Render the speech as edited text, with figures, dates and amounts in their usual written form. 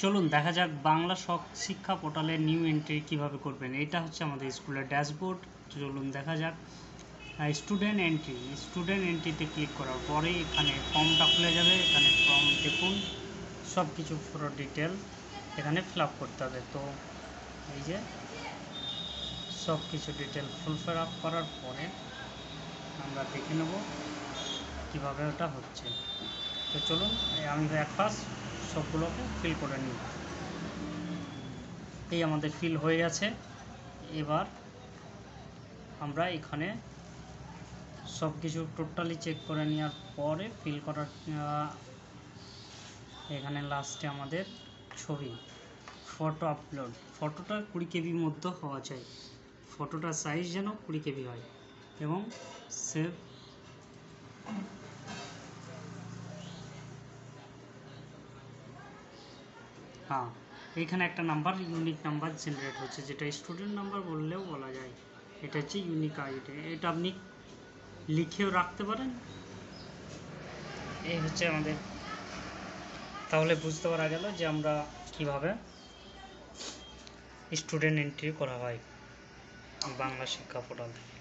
চলুন দেখা যাক বাংলা শিক্ষা পোর্টালে নিউ এন্ট্রি কিভাবে করবেন। এটা হচ্ছে আমাদের স্কুলের ড্যাশবোর্ড। চলুন দেখা যাক। স্টুডেন্ট এন্ট্রিতে ক্লিক করার পরে এখানে ফর্মটা খুলে যাবে। এখানে ফর্ম দেখুন, সব কিছু পুরো ডিটেল এখানে ফিল আপ করতে হবে। তো এই যে সব কিছু ডিটেল ফিল আপ করার পরে আমরা দেখে নেব কিভাবে ওটা হচ্ছে। তো চলুন আমি এক পাশ সবগুলোকে ফিল করে নিই। এই আমাদের ফিল হয়ে গেছে। এবার আমরা এখানে সব কিছু টোটালি চেক করে নেওয়ার পরে ফিল করার এখানে লাস্টে আমাদের ছবি ফটো আপলোড, ফটোটা 20 কেবির মধ্যে হওয়া চাই। ফটোটার সাইজ যেন 20 কেবি হয় এবং সেভ। হ্যাঁ, এইখানে একটা নাম্বার, ইউনিক নাম্বার জেনারেট হচ্ছে, যেটা স্টুডেন্ট নাম্বার বললেও বলা যায়। এটা হচ্ছে ইউনিক আইডি। এটা আপনি লিখেও রাখতে পারেন। এই হচ্ছে আমাদের, তাহলে বুঝতে পারা গেল যে আমরা কিভাবে স্টুডেন্ট এন্ট্রি করা হয় বাংলা শিক্ষা পোর্টাল থেকে।